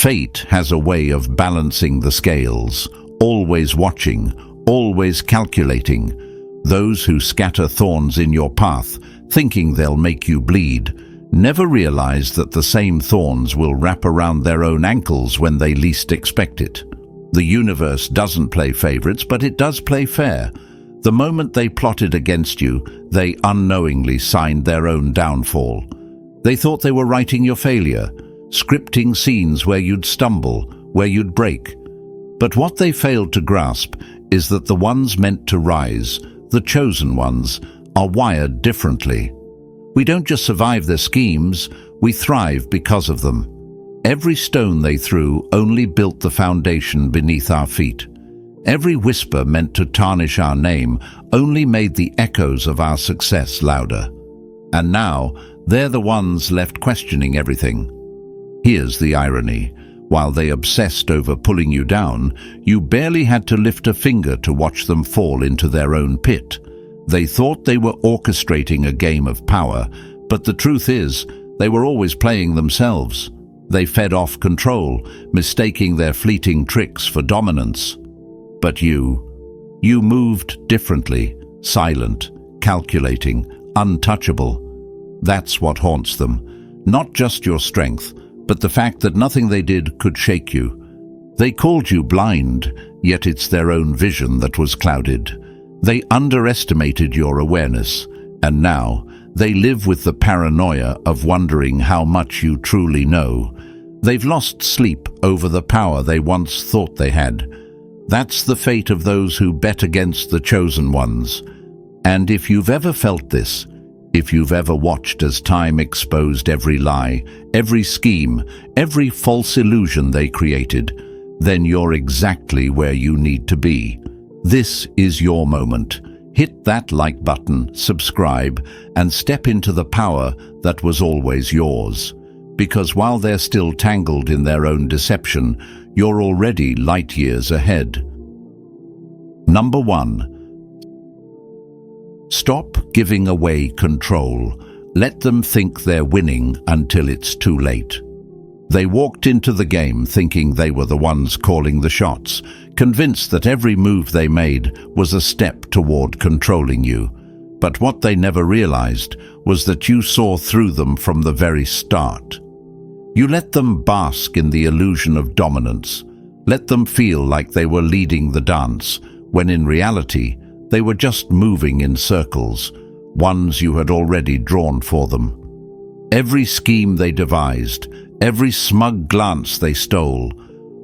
Fate has a way of balancing the scales, always watching, always calculating. Those who scatter thorns in your path, thinking they'll make you bleed, never realize that the same thorns will wrap around their own ankles when they least expect it. The universe doesn't play favorites, but it does play fair. The moment they plotted against you, they unknowingly signed their own downfall. They thought they were writing your failure, scripting scenes where you'd stumble, where you'd break. But what they failed to grasp is that the ones meant to rise, the chosen ones, are wired differently. We don't just survive their schemes, we thrive because of them. Every stone they threw only built the foundation beneath our feet. Every whisper meant to tarnish our name only made the echoes of our success louder. And now, they're the ones left questioning everything. Here's the irony. While they obsessed over pulling you down, you barely had to lift a finger to watch them fall into their own pit. They thought they were orchestrating a game of power, but the truth is, they were always playing themselves. They fed off control, mistaking their fleeting tricks for dominance. But you moved differently, silent, calculating, untouchable. That's what haunts them. Not just your strength, but the fact that nothing they did could shake you. They called you blind, yet it's their own vision that was clouded. They underestimated your awareness, and now they live with the paranoia of wondering how much you truly know. They've lost sleep over the power they once thought they had. That's the fate of those who bet against the chosen ones. And if you've ever felt this, if you've ever watched as time exposed every lie, every scheme, every false illusion they created, then you're exactly where you need to be. This is your moment. Hit that like button, subscribe, and step into the power that was always yours. Because while they're still tangled in their own deception, you're already light years ahead. Number 1. Stop giving away control. Let them think they're winning until it's too late. They walked into the game thinking they were the ones calling the shots, convinced that every move they made was a step toward controlling you. But what they never realized was that you saw through them from the very start. You let them bask in the illusion of dominance, let them feel like they were leading the dance, when in reality, they were just moving in circles, ones you had already drawn for them. Every scheme they devised, every smug glance they stole,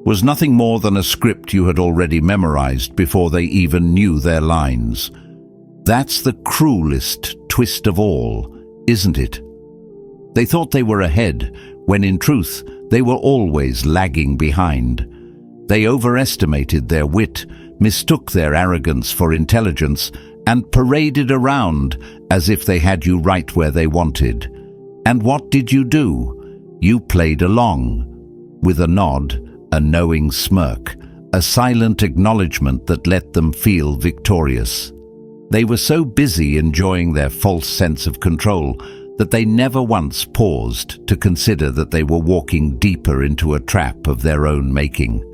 was nothing more than a script you had already memorized before they even knew their lines. That's the cruelest twist of all, isn't it? They thought they were ahead, when in truth they were always lagging behind. They overestimated their wit, mistook their arrogance for intelligence, and paraded around as if they had you right where they wanted. And what did you do? You played along, with a nod, a knowing smirk, a silent acknowledgement that let them feel victorious. They were so busy enjoying their false sense of control that they never once paused to consider that they were walking deeper into a trap of their own making.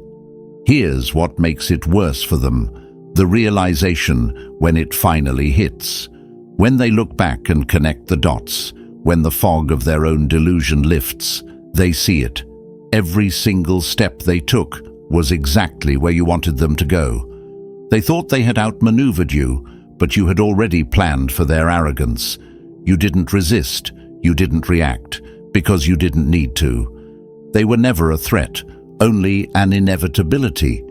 Here's what makes it worse for them, the realization when it finally hits. When they look back and connect the dots, when the fog of their own delusion lifts, they see it. Every single step they took was exactly where you wanted them to go. They thought they had outmaneuvered you, but you had already planned for their arrogance. You didn't resist, you didn't react, because you didn't need to. They were never a threat, only an inevitability.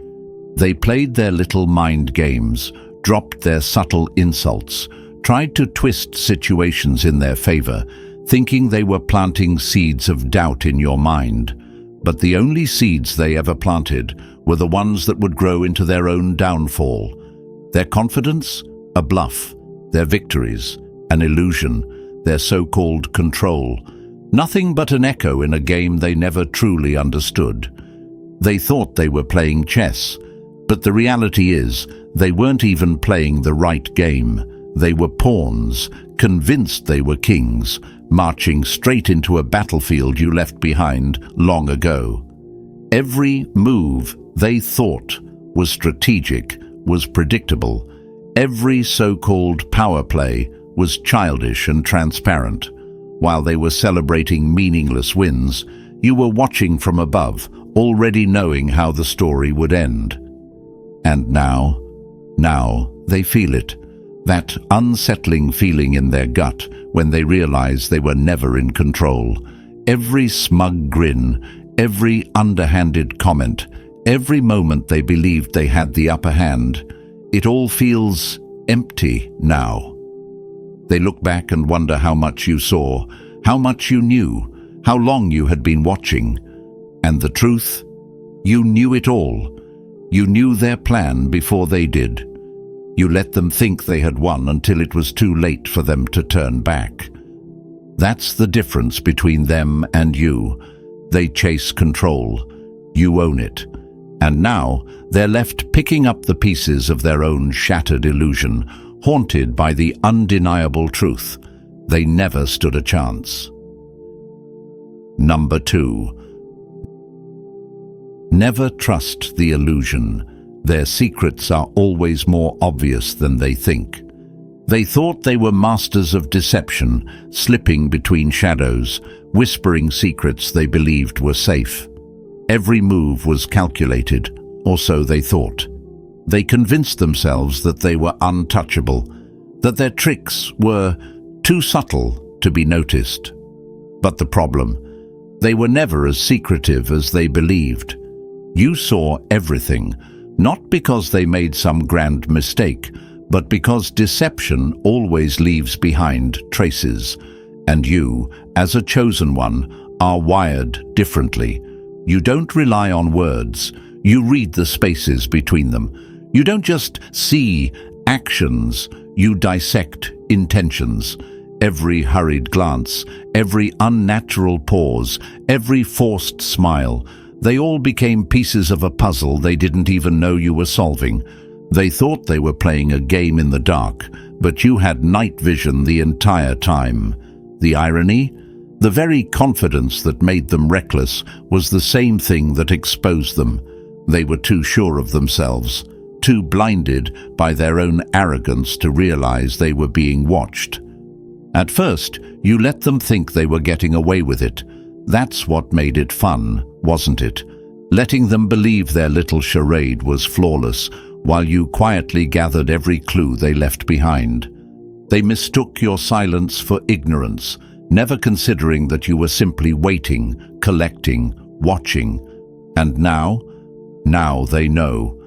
They played their little mind games, dropped their subtle insults, tried to twist situations in their favor, thinking they were planting seeds of doubt in your mind. But the only seeds they ever planted were the ones that would grow into their own downfall. Their confidence? A bluff. Their victories? An illusion. Their so-called control? Nothing but an echo in a game they never truly understood. They thought they were playing chess, but the reality is they weren't even playing the right game. They were pawns, convinced they were kings, marching straight into a battlefield you left behind long ago. Every move they thought was strategic, was predictable. Every so-called power play was childish and transparent. While they were celebrating meaningless wins, you were watching from above, already knowing how the story would end. And now they feel it, that unsettling feeling in their gut when they realize they were never in control. Every smug grin, every underhanded comment, every moment they believed they had the upper hand, it all feels empty now. They look back and wonder how much you saw, how much you knew, how long you had been watching. And the truth? You knew it all. You knew their plan before they did. You let them think they had won until it was too late for them to turn back. That's the difference between them and you. They chase control. You own it. And now they're left picking up the pieces of their own shattered illusion, haunted by the undeniable truth. They never stood a chance. Number 2. Never trust the illusion. Their secrets are always more obvious than they think. They thought they were masters of deception, slipping between shadows, whispering secrets they believed were safe. Every move was calculated, or so they thought. They convinced themselves that they were untouchable, that their tricks were too subtle to be noticed. But the problem, they were never as secretive as they believed. You saw everything, not because they made some grand mistake, but because deception always leaves behind traces. And you, as a chosen one, are wired differently. You don't rely on words. You read the spaces between them. You don't just see actions, you dissect intentions. Every hurried glance, every unnatural pause, every forced smile, they all became pieces of a puzzle they didn't even know you were solving. They thought they were playing a game in the dark, but you had night vision the entire time. The irony? The very confidence that made them reckless was the same thing that exposed them. They were too sure of themselves, too blinded by their own arrogance to realize they were being watched. At first, you let them think they were getting away with it. That's what made it fun, wasn't it? Letting them believe their little charade was flawless, while you quietly gathered every clue they left behind. They mistook your silence for ignorance, never considering that you were simply waiting, collecting, watching. And now they know.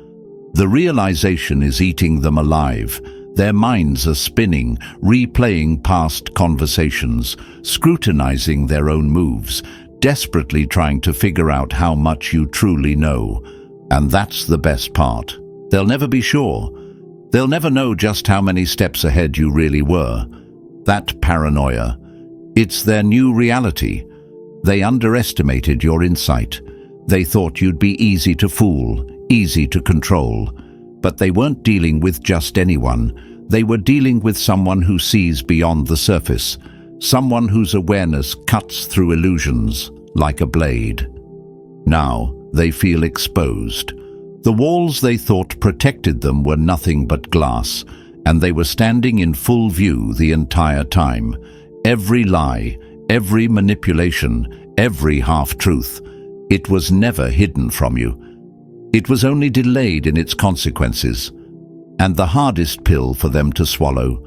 The realization is eating them alive. Their minds are spinning, replaying past conversations, scrutinizing their own moves, desperately trying to figure out how much you truly know. And that's the best part. They'll never be sure. They'll never know just how many steps ahead you really were. That paranoia. It's their new reality. They underestimated your insight. They thought you'd be easy to fool, easy to control. But they weren't dealing with just anyone. They were dealing with someone who sees beyond the surface, someone whose awareness cuts through illusions like a blade. Now they feel exposed. The walls they thought protected them were nothing but glass, and they were standing in full view the entire time. Every lie, every manipulation, every half-truth, it was never hidden from you. It was only delayed in its consequences. And the hardest pill for them to swallow,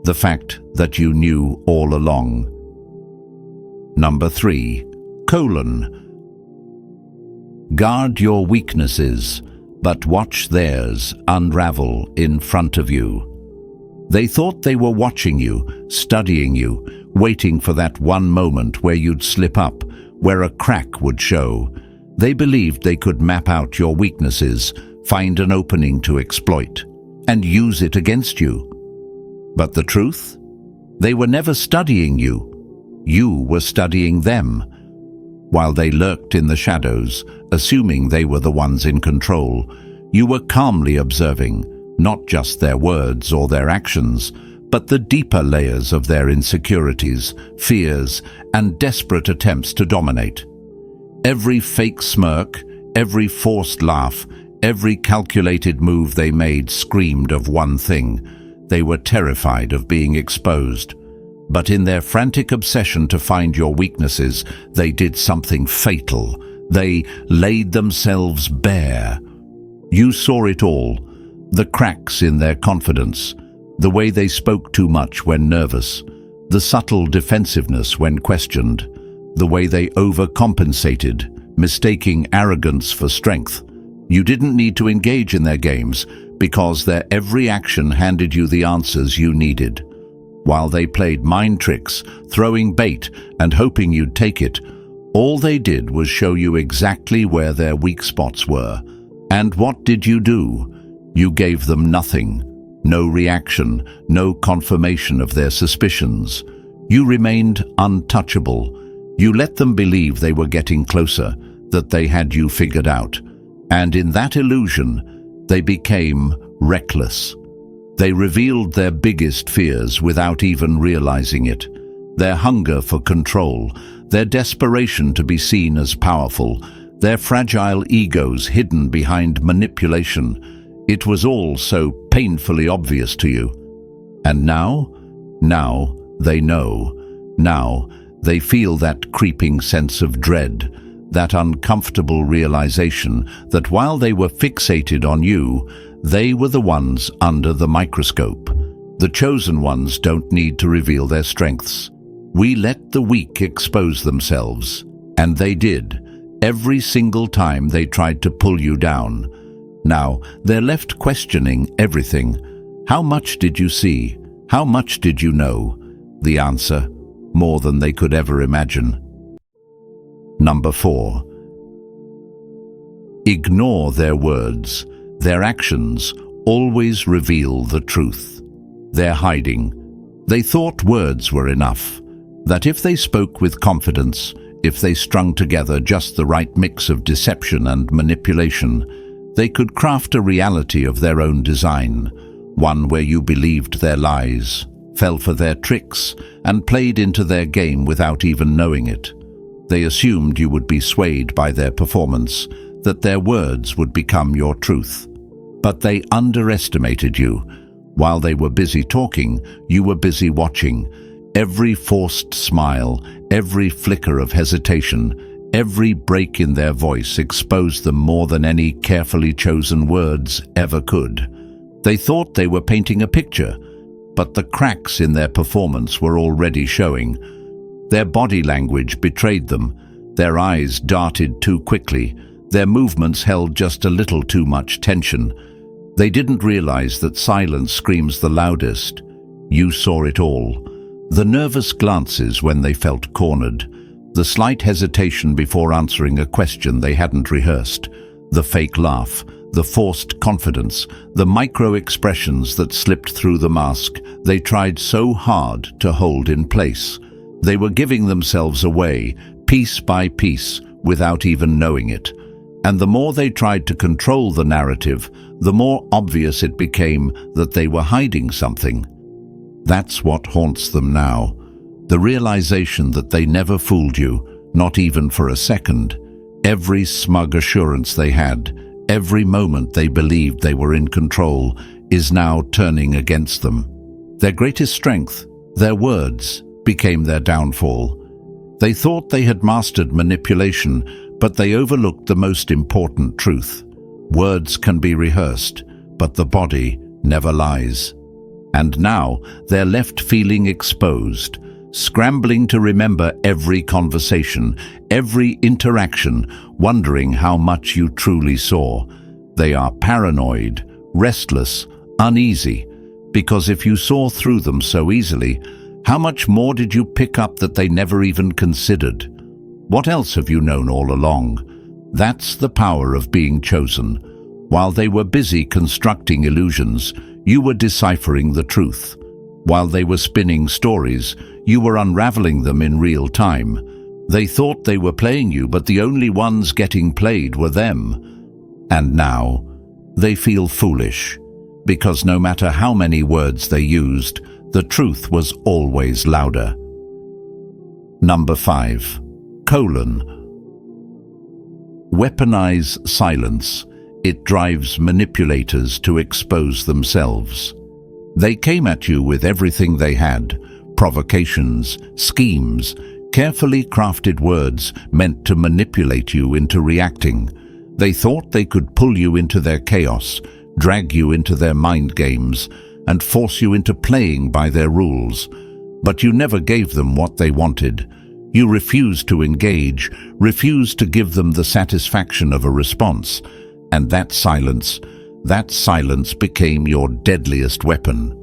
the fact that you knew all along. Number 3. Guard your weaknesses, but watch theirs unravel in front of you. They thought they were watching you, studying you, waiting for that one moment where you'd slip up, where a crack would show. They believed they could map out your weaknesses, find an opening to exploit, and use it against you. But the truth? They were never studying you. You were studying them. While they lurked in the shadows, assuming they were the ones in control, you were calmly observing, not just their words or their actions, but the deeper layers of their insecurities, fears, and desperate attempts to dominate. Every fake smirk, every forced laugh, every calculated move they made screamed of one thing. They were terrified of being exposed. But in their frantic obsession to find your weaknesses, they did something fatal. They laid themselves bare. You saw it all, the cracks in their confidence, the way they spoke too much when nervous, the subtle defensiveness when questioned, the way they overcompensated, mistaking arrogance for strength. You didn't need to engage in their games because their every action handed you the answers you needed. While they played mind tricks, throwing bait and hoping you'd take it, all they did was show you exactly where their weak spots were. And what did you do? You gave them nothing. No reaction, no confirmation of their suspicions. You remained untouchable. You let them believe they were getting closer, that they had you figured out. And in that illusion, they became reckless. They revealed their biggest fears without even realizing it. Their hunger for control, their desperation to be seen as powerful, their fragile egos hidden behind manipulation. It was all so painfully obvious to you. And now they know. Now they feel that creeping sense of dread, that uncomfortable realization that while they were fixated on you, they were the ones under the microscope. The chosen ones don't need to reveal their strengths. We let the weak expose themselves, and they did, every single time they tried to pull you down. Now, they're left questioning everything. How much did you see? How much did you know? The answer, more than they could ever imagine. Number 4. Ignore their words. Their actions always reveal the truth. They're hiding. They thought words were enough, that if they spoke with confidence, if they strung together just the right mix of deception and manipulation, they could craft a reality of their own design, one where you believed their lies, fell for their tricks, and played into their game without even knowing it. They assumed you would be swayed by their performance, that their words would become your truth. But they underestimated you. While they were busy talking, you were busy watching. Every forced smile, every flicker of hesitation, every break in their voice exposed them more than any carefully chosen words ever could. They thought they were painting a picture, but the cracks in their performance were already showing. Their body language betrayed them. Their eyes darted too quickly. Their movements held just a little too much tension. They didn't realize that silence screams the loudest. You saw it all. The nervous glances when they felt cornered, the slight hesitation before answering a question they hadn't rehearsed, the fake laugh, the forced confidence, the micro-expressions that slipped through the mask they tried so hard to hold in place. They were giving themselves away, piece by piece, without even knowing it. And the more they tried to control the narrative, the more obvious it became that they were hiding something. That's what haunts them now. The realization that they never fooled you, not even for a second. Every smug assurance they had, every moment they believed they were in control, is now turning against them. Their greatest strength, their words, became their downfall. They thought they had mastered manipulation, but they overlooked the most important truth. Words can be rehearsed, but the body never lies. And now they're left feeling exposed, scrambling to remember every conversation, every interaction, wondering how much you truly saw. They are paranoid, restless, uneasy, because if you saw through them so easily, how much more did you pick up that they never even considered? What else have you known all along? That's the power of being chosen. While they were busy constructing illusions, you were deciphering the truth. While they were spinning stories, you were unraveling them in real time. They thought they were playing you, but the only ones getting played were them. And now, they feel foolish, because no matter how many words they used, the truth was always louder. Number 5. Weaponize silence. It drives manipulators to expose themselves. They came at you with everything they had: provocations, schemes, carefully crafted words meant to manipulate you into reacting. They thought they could pull you into their chaos, drag you into their mind games, and force you into playing by their rules. But you never gave them what they wanted. You refused to engage, refused to give them the satisfaction of a response. And that silence became your deadliest weapon.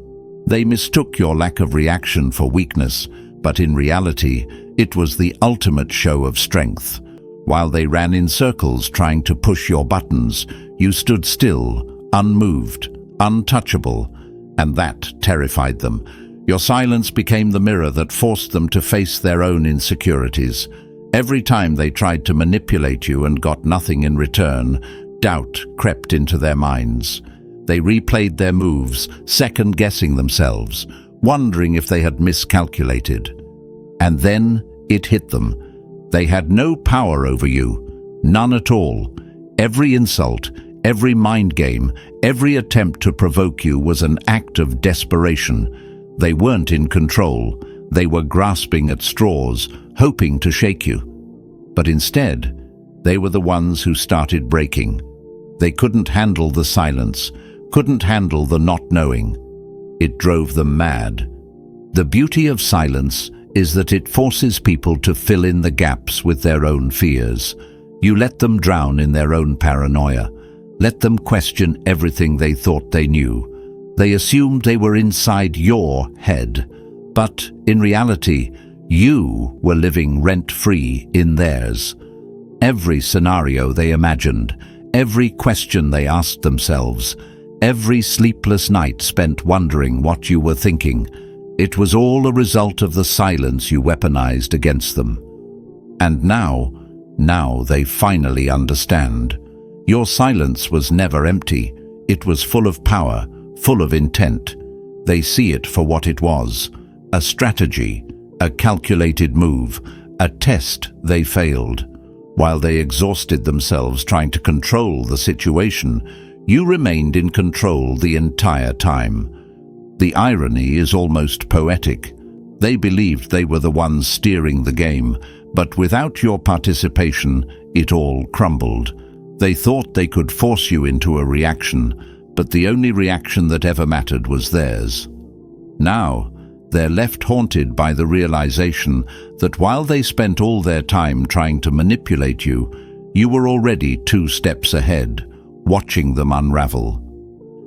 They mistook your lack of reaction for weakness, but in reality, it was the ultimate show of strength. While they ran in circles trying to push your buttons, you stood still, unmoved, untouchable, and that terrified them. Your silence became the mirror that forced them to face their own insecurities. Every time they tried to manipulate you and got nothing in return, doubt crept into their minds. They replayed their moves, second-guessing themselves, wondering if they had miscalculated. And then it hit them. They had no power over you, none at all. Every insult, every mind game, every attempt to provoke you was an act of desperation. They weren't in control. They were grasping at straws, hoping to shake you. But instead, they were the ones who started breaking. They couldn't handle the silence, couldn't handle the not knowing. It drove them mad. The beauty of silence is that it forces people to fill in the gaps with their own fears. You let them drown in their own paranoia. Let them question everything they thought they knew. They assumed they were inside your head. But in reality, you were living rent-free in theirs. Every scenario they imagined, every question they asked themselves, every sleepless night spent wondering what you were thinking, it was all a result of the silence you weaponized against them. And now they finally understand. Your silence was never empty. It was full of power, full of intent. They see it for what it was: a strategy, a calculated move, a test they failed. While they exhausted themselves trying to control the situation, you remained in control the entire time. The irony is almost poetic. They believed they were the ones steering the game, but without your participation, it all crumbled. They thought they could force you into a reaction, but the only reaction that ever mattered was theirs. Now, they're left haunted by the realization that while they spent all their time trying to manipulate you, you were already 2 steps ahead, watching them unravel.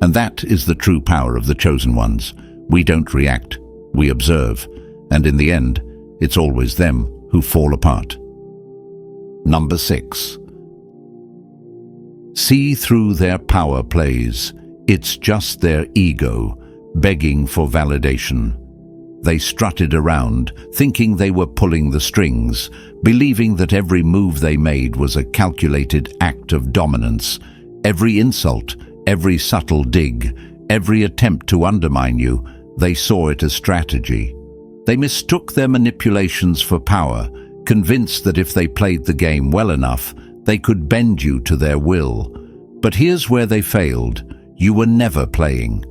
And that is the true power of the chosen ones. We don't react, we observe, and in the end, it's always them who fall apart. Number 6. See through their power plays. It's just their ego, begging for validation. They strutted around, thinking they were pulling the strings, believing that every move they made was a calculated act of dominance. Every insult, every subtle dig, every attempt to undermine you, they saw it as strategy. They mistook their manipulations for power, convinced that if they played the game well enough, they could bend you to their will. But here's where they failed. You were never playing.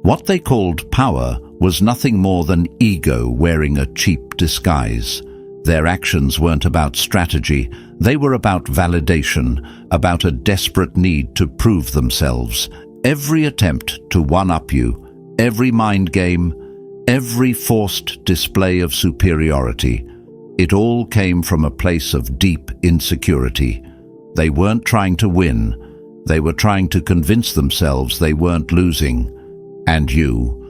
What they called power was nothing more than ego wearing a cheap disguise. Their actions weren't about strategy, they were about validation, about a desperate need to prove themselves. Every attempt to one-up you, every mind game, every forced display of superiority, it all came from a place of deep insecurity. They weren't trying to win, they were trying to convince themselves they weren't losing. And you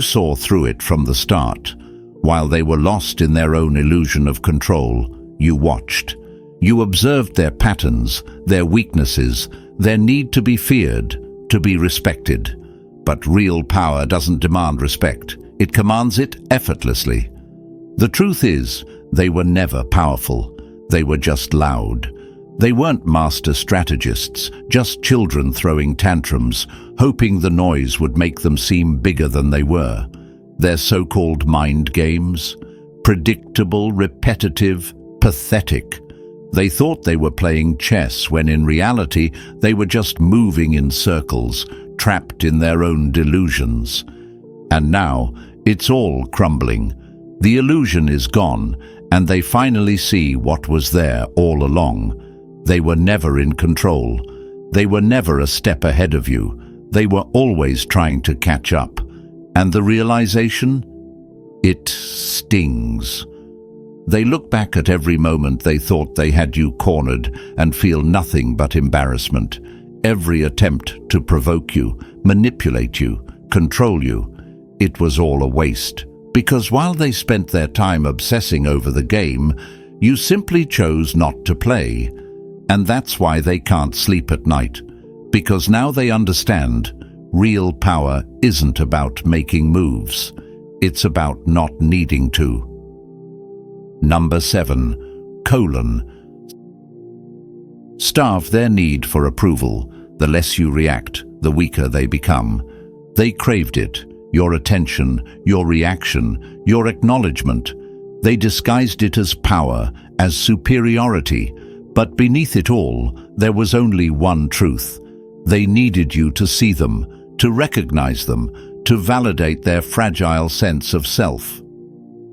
saw through it from the start. While they were lost in their own illusion of control, you watched. You observed their patterns, their weaknesses, their need to be feared, to be respected. But real power doesn't demand respect. It commands it effortlessly. The truth is, they were never powerful. They were just loud. They weren't master strategists, just children throwing tantrums, hoping the noise would make them seem bigger than they were. Their so-called mind games, predictable, repetitive, pathetic. They thought they were playing chess when in reality they were just moving in circles, trapped in their own delusions. And now it's all crumbling. The illusion is gone, and they finally see what was there all along. They were never in control. They were never a step ahead of you. They were always trying to catch up. And the realization? It stings. They look back at every moment they thought they had you cornered and feel nothing but embarrassment. Every attempt to provoke you, manipulate you, control you, it was all a waste. Because while they spent their time obsessing over the game, you simply chose not to play. And that's why they can't sleep at night. Because now they understand real power isn't about making moves. It's about not needing to. Number 7. Starve their need for approval. The less you react, the weaker they become. They craved it, your attention, your reaction, your acknowledgement. They disguised it as power, as superiority, but beneath it all, there was only one truth. They needed you to see them, to recognize them, to validate their fragile sense of self.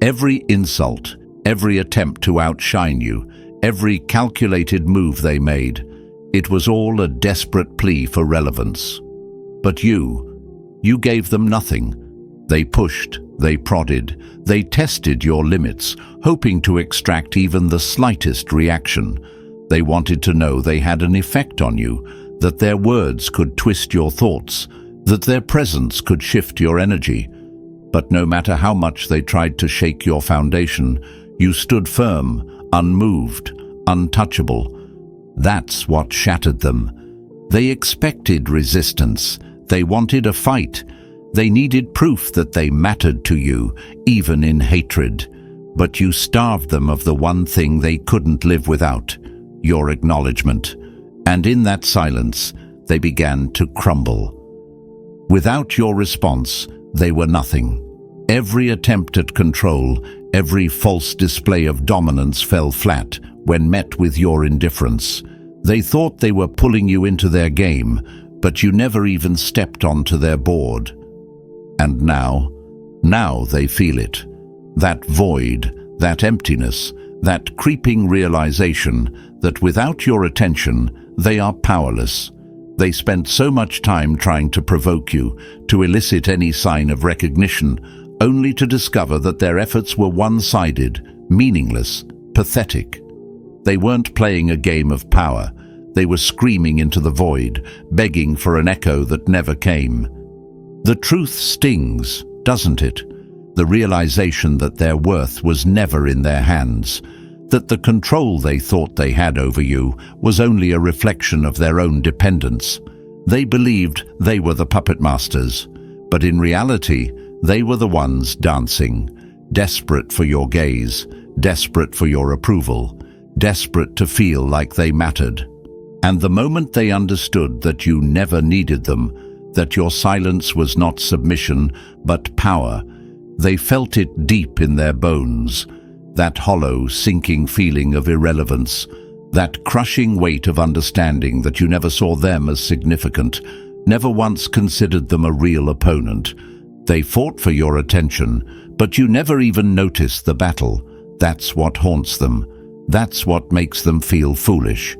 Every insult, every attempt to outshine you, every calculated move they made, it was all a desperate plea for relevance. But you gave them nothing. They pushed, they prodded, they tested your limits, hoping to extract even the slightest reaction. They wanted to know they had an effect on you, that their words could twist your thoughts, that their presence could shift your energy. But no matter how much they tried to shake your foundation, you stood firm, unmoved, untouchable. That's what shattered them. They expected resistance. They wanted a fight. They needed proof that they mattered to you, even in hatred. But you starved them of the one thing they couldn't live without, your acknowledgement. And in that silence, they began to crumble. Without your response, they were nothing. Every attempt at control, every false display of dominance fell flat when met with your indifference. They thought they were pulling you into their game, but you never even stepped onto their board. And now they feel it. That void, that emptiness, that creeping realization that without your attention, they are powerless. They spent so much time trying to provoke you, to elicit any sign of recognition, only to discover that their efforts were one-sided, meaningless, pathetic. They weren't playing a game of power. They were screaming into the void, begging for an echo that never came. The truth stings, doesn't it? The realization that their worth was never in their hands, that the control they thought they had over you was only a reflection of their own dependence. They believed they were the puppet masters, but in reality, they were the ones dancing, desperate for your gaze, desperate for your approval, desperate to feel like they mattered. And the moment they understood that you never needed them, that your silence was not submission but power, they felt it deep in their bones, that hollow, sinking feeling of irrelevance, that crushing weight of understanding that you never saw them as significant, never once considered them a real opponent. They fought for your attention, but you never even noticed the battle. That's what haunts them. That's what makes them feel foolish.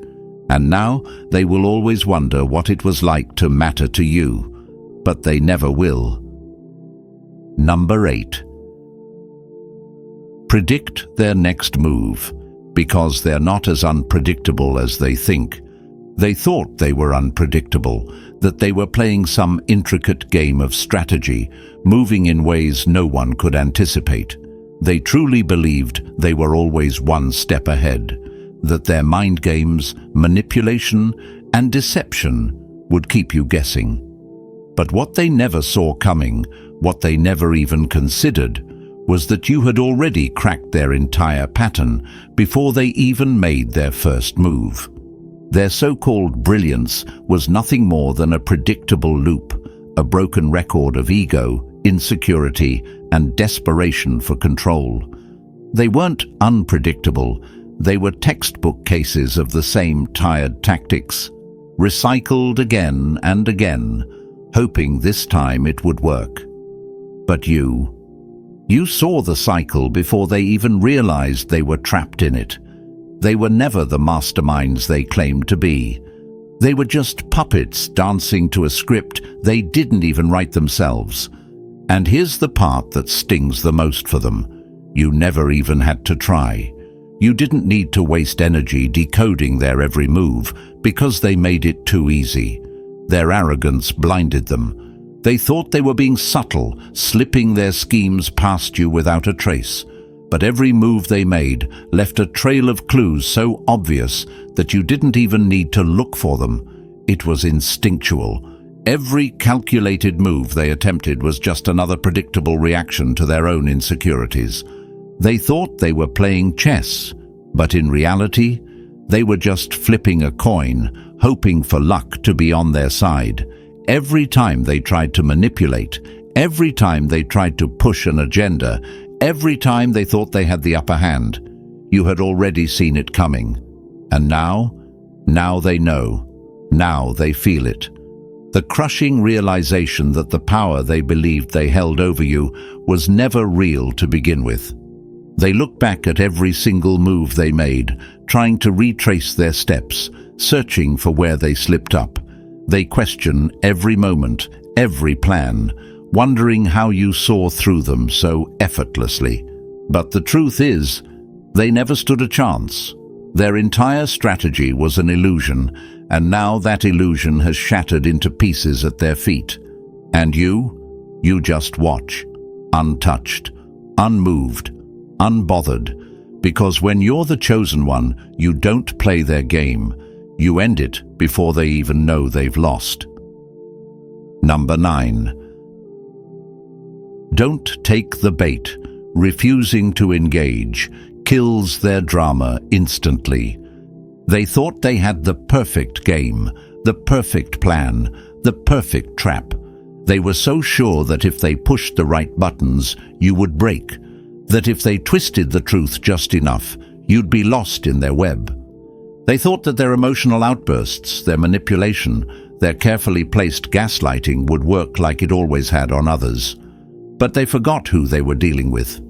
And now they will always wonder what it was like to matter to you, but they never will. Number 8. Predict their next move, because they're not as unpredictable as they think. They thought they were unpredictable, that they were playing some intricate game of strategy, moving in ways no one could anticipate. They truly believed they were always one step ahead, that their mind games, manipulation, and deception would keep you guessing. But what they never saw coming, what they never even considered, was that you had already cracked their entire pattern before they even made their first move. Their so-called brilliance was nothing more than a predictable loop, a broken record of ego, insecurity, and desperation for control. They weren't unpredictable, They were textbook cases of the same tired tactics, recycled again and again, hoping this time it would work. But you saw the cycle before they even realized they were trapped in it. They were never the masterminds they claimed to be. They were just puppets dancing to a script they didn't even write themselves. And here's the part that stings the most for them. You never even had to try. You didn't need to waste energy decoding their every move because they made it too easy. Their arrogance blinded them. They thought they were being subtle, slipping their schemes past you without a trace. But every move they made left a trail of clues so obvious that you didn't even need to look for them. It was instinctual. Every calculated move they attempted was just another predictable reaction to their own insecurities. They thought they were playing chess, but in reality, they were just flipping a coin, hoping for luck to be on their side. Every time they tried to manipulate, every time they tried to push an agenda, every time they thought they had the upper hand, you had already seen it coming. And now they know. Now they feel it. The crushing realization that the power they believed they held over you was never real to begin with. They look back at every single move they made, trying to retrace their steps, searching for where they slipped up. They question every moment, every plan, wondering how you saw through them so effortlessly. But the truth is, they never stood a chance. Their entire strategy was an illusion, and now that illusion has shattered into pieces at their feet. And you just watch, untouched, unmoved, unbothered, because when you're the chosen one, you don't play their game. You end it before they even know they've lost. Number 9. Don't take the bait. Refusing to engage kills their drama instantly. They thought they had the perfect game, the perfect plan, the perfect trap. They were so sure that if they pushed the right buttons, you would break, that if they twisted the truth just enough, you'd be lost in their web. They thought that their emotional outbursts, their manipulation, their carefully placed gaslighting would work like it always had on others. But they forgot who they were dealing with.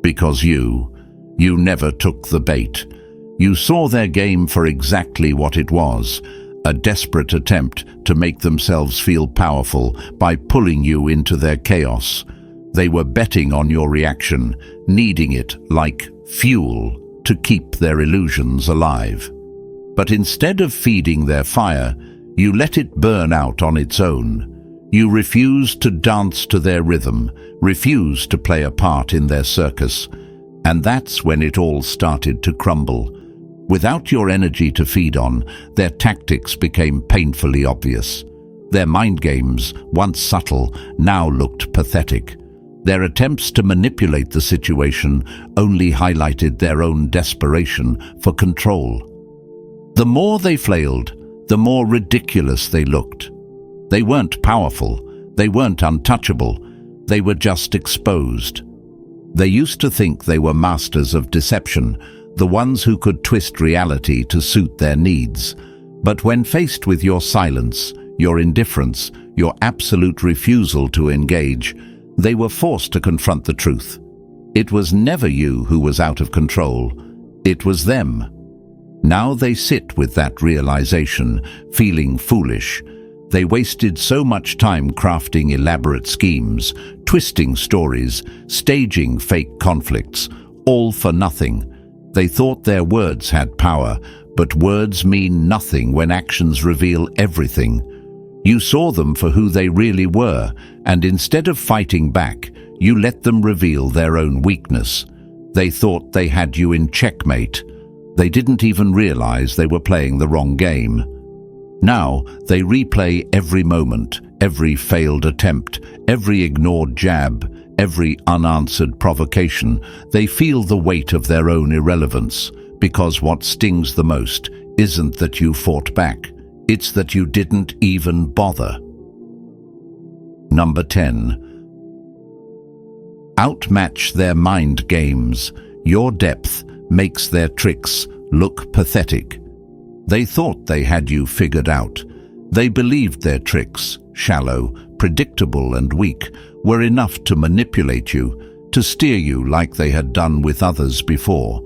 Because you never took the bait. You saw their game for exactly what it was, a desperate attempt to make themselves feel powerful by pulling you into their chaos. They were betting on your reaction, needing it like fuel to keep their illusions alive. But instead of feeding their fire, you let it burn out on its own. You refused to dance to their rhythm, refused to play a part in their circus. And that's when it all started to crumble. Without your energy to feed on, their tactics became painfully obvious. Their mind games, once subtle, now looked pathetic. Their attempts to manipulate the situation only highlighted their own desperation for control. The more they flailed, the more ridiculous they looked. They weren't powerful, they weren't untouchable, they were just exposed. They used to think they were masters of deception, the ones who could twist reality to suit their needs. But when faced with your silence, your indifference, your absolute refusal to engage, they were forced to confront the truth. It was never you who was out of control, it was them. Now they sit with that realization, feeling foolish. They wasted so much time crafting elaborate schemes, twisting stories, staging fake conflicts, all for nothing. They thought their words had power, but words mean nothing when actions reveal everything. You saw them for who they really were, and instead of fighting back, you let them reveal their own weakness. They thought they had you in checkmate. They didn't even realize they were playing the wrong game. Now they replay every moment, every failed attempt, every ignored jab, every unanswered provocation. They feel the weight of their own irrelevance, because what stings the most isn't that you fought back, it's that you didn't even bother. Number 10. Outmatch their mind games. Your depth makes their tricks look pathetic. They thought they had you figured out. They believed their tricks, shallow, predictable and weak, were enough to manipulate you, to steer you like they had done with others before.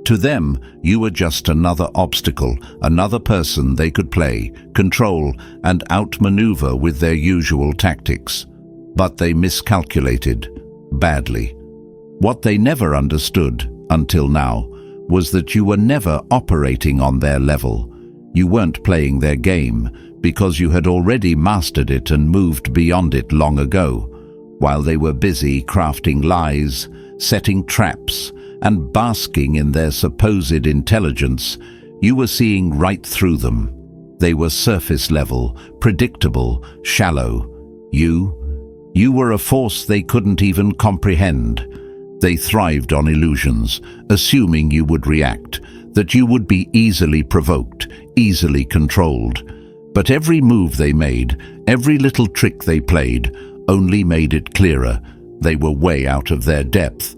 To them, you were just another obstacle, another person they could play, control, and outmaneuver with their usual tactics. But they miscalculated, badly. What they never understood, until now, was that you were never operating on their level. You weren't playing their game, because you had already mastered it and moved beyond it long ago. While they were busy crafting lies, setting traps, and basking in their supposed intelligence, you were seeing right through them. They were surface level, predictable, shallow. You were a force they couldn't even comprehend. They thrived on illusions, assuming you would react, that you would be easily provoked, easily controlled. But every move they made, every little trick they played, only made it clearer they were way out of their depth.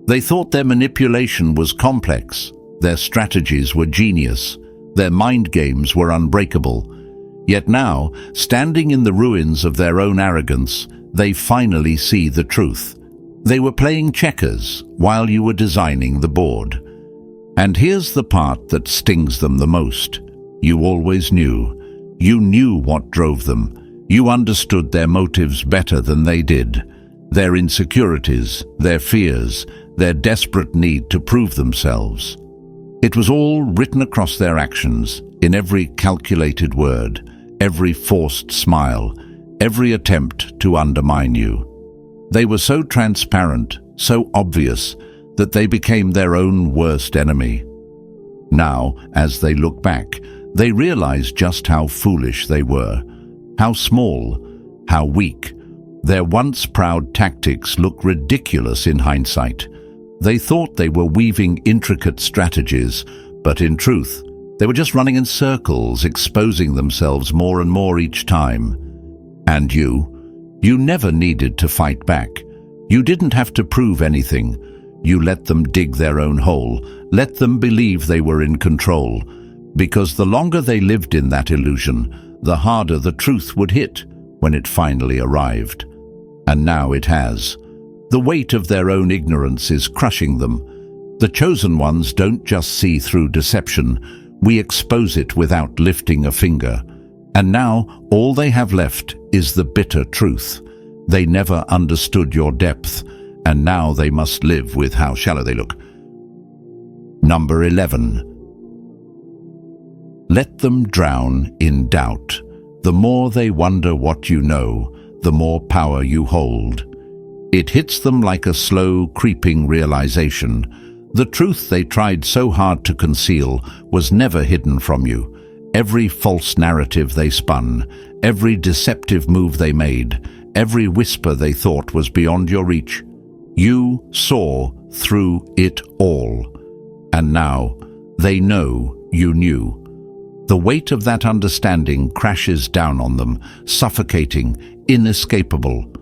They thought their manipulation was complex, their strategies were genius, their mind games were unbreakable. Yet now, standing in the ruins of their own arrogance, they finally see the truth. They were playing checkers while you were designing the board. And here's the part that stings them the most. You always knew. You knew what drove them. You understood their motives better than they did. Their insecurities, their fears, their desperate need to prove themselves. It was all written across their actions, in every calculated word, every forced smile, every attempt to undermine you. They were so transparent, so obvious, that they became their own worst enemy. Now, as they look back, they realize just how foolish they were, how small, how weak. Their once proud tactics look ridiculous in hindsight. They thought they were weaving intricate strategies, but in truth, they were just running in circles, exposing themselves more and more each time. And you never needed to fight back. You didn't have to prove anything. You let them dig their own hole, let them believe they were in control, because the longer they lived in that illusion, the harder the truth would hit when it finally arrived. And now it has. The weight of their own ignorance is crushing them. The chosen ones don't just see through deception, we expose it without lifting a finger. And now all they have left is the bitter truth. They never understood your depth, and now they must live with how shallow they look. Number 11. Let them drown in doubt. The more they wonder what you know, the more power you hold. It hits them like a slow, creeping realization. The truth they tried so hard to conceal was never hidden from you. Every false narrative they spun, every deceptive move they made, every whisper they thought was beyond your reach. You saw through it all. And now, they know you knew. The weight of that understanding crashes down on them, suffocating, inescapable.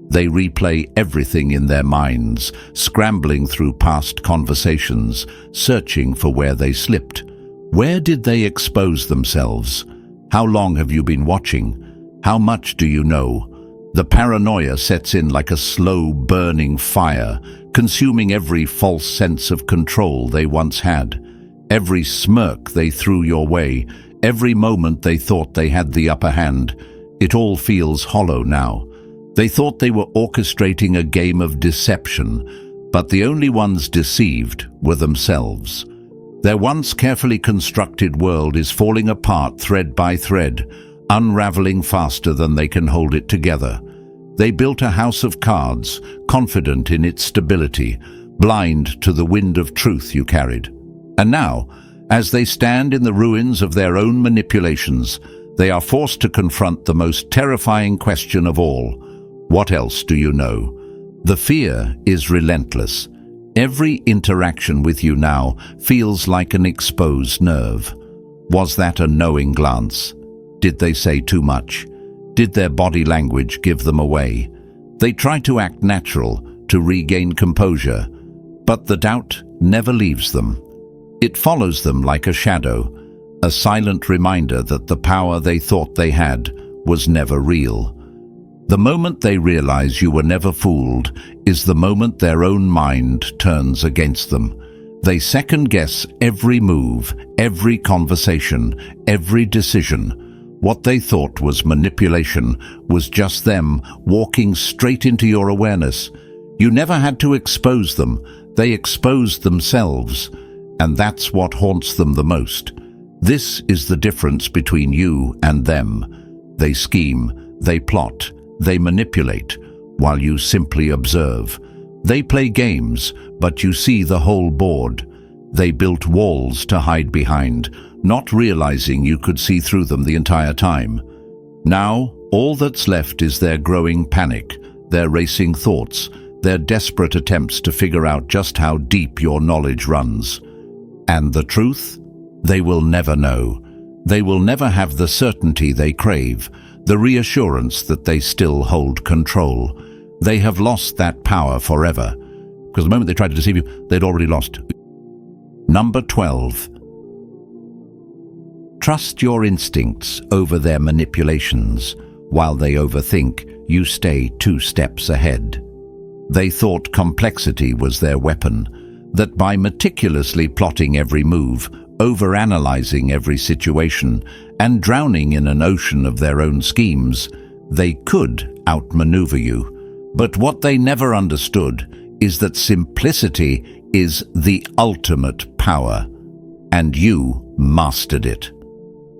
They replay everything in their minds, scrambling through past conversations, searching for where they slipped. Where did they expose themselves? How long have you been watching? How much do you know? The paranoia sets in like a slow burning fire, consuming every false sense of control they once had. Every smirk they threw your way, every moment they thought they had the upper hand, it all feels hollow now. They thought they were orchestrating a game of deception, but the only ones deceived were themselves. Their once carefully constructed world is falling apart thread by thread, unraveling faster than they can hold it together. They built a house of cards, confident in its stability, blind to the wind of truth you carried. And now, as they stand in the ruins of their own manipulations, they are forced to confront the most terrifying question of all. What else do you know? The fear is relentless. Every interaction with you now feels like an exposed nerve. Was that a knowing glance? Did they say too much? Did their body language give them away? They try to act natural, to regain composure. But the doubt never leaves them. It follows them like a shadow, a silent reminder that the power they thought they had was never real. The moment they realize you were never fooled is the moment their own mind turns against them. They second-guess every move, every conversation, every decision. What they thought was manipulation was just them walking straight into your awareness. You never had to expose them. They exposed themselves, and that's what haunts them the most. This is the difference between you and them. They scheme, they plot, they manipulate, while you simply observe. They play games, but you see the whole board. They built walls to hide behind, not realizing you could see through them the entire time. Now, all that's left is their growing panic, their racing thoughts, their desperate attempts to figure out just how deep your knowledge runs. And the truth? They will never know. They will never have the certainty they crave, the reassurance that they still hold control. They have lost that power forever, because the moment they tried to deceive you, they'd already lost. Number 12. Trust your instincts over their manipulations. While they overthink, you stay 2 steps ahead. They thought complexity was their weapon, that by meticulously plotting every move, overanalyzing every situation, and drowning in an ocean of their own schemes, they could outmaneuver you. But what they never understood is that simplicity is the ultimate power, and you mastered it.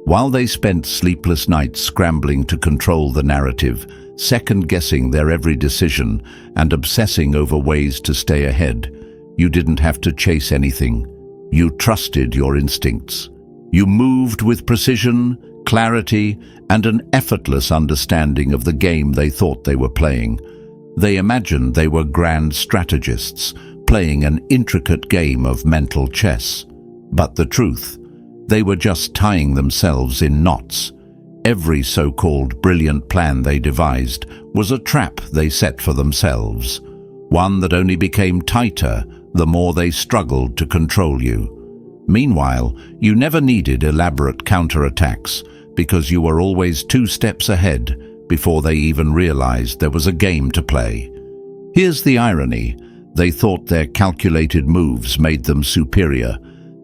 While they spent sleepless nights scrambling to control the narrative, second-guessing their every decision and obsessing over ways to stay ahead, you didn't have to chase anything. You trusted your instincts. You moved with precision, clarity, and an effortless understanding of the game they thought they were playing. They imagined they were grand strategists, playing an intricate game of mental chess. But the truth, they were just tying themselves in knots. Every so-called brilliant plan they devised was a trap they set for themselves, one that only became tighter the more they struggled to control you. Meanwhile, you never needed elaborate counterattacks because you were always 2 steps ahead before they even realized there was a game to play. Here's the irony. They thought their calculated moves made them superior,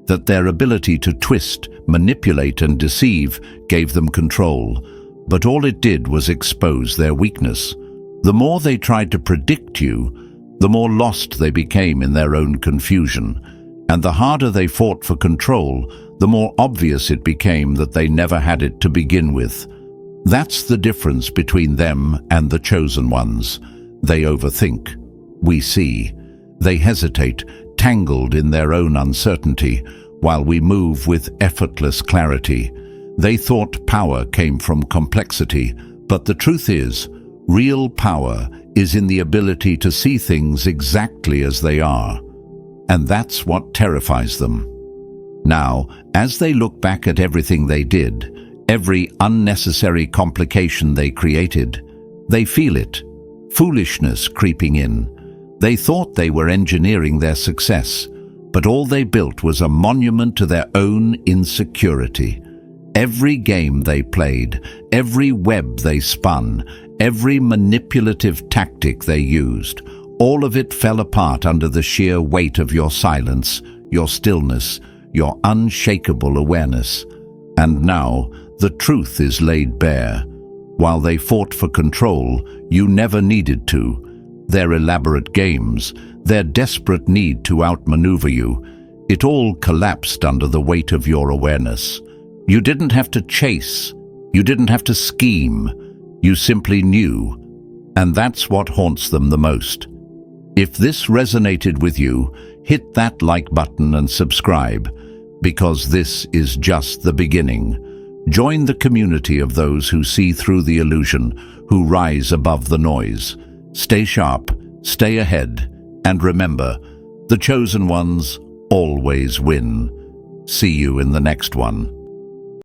that their ability to twist, manipulate, and deceive gave them control. But all it did was expose their weakness. The more they tried to predict you, the more lost they became in their own confusion. And the harder they fought for control, the more obvious it became that they never had it to begin with. That's the difference between them and the chosen ones. They overthink. We see. They hesitate, tangled in their own uncertainty, while we move with effortless clarity. They thought power came from complexity, but the truth is, real power is in the ability to see things exactly as they are. And that's what terrifies them. Now, as they look back at everything they did, every unnecessary complication they created, they feel it, foolishness creeping in. They thought they were engineering their success, but all they built was a monument to their own insecurity. Every game they played, every web they spun, every manipulative tactic they used, all of it fell apart under the sheer weight of your silence, your stillness, your unshakable awareness. And now, the truth is laid bare. While they fought for control, you never needed to. Their elaborate games, their desperate need to outmaneuver you, it all collapsed under the weight of your awareness. You didn't have to chase. You didn't have to scheme. You simply knew. And that's what haunts them the most. If this resonated with you, hit that like button and subscribe, because this is just the beginning. Join the community of those who see through the illusion, who rise above the noise. Stay sharp, stay ahead, and remember, the chosen ones always win. See you in the next one.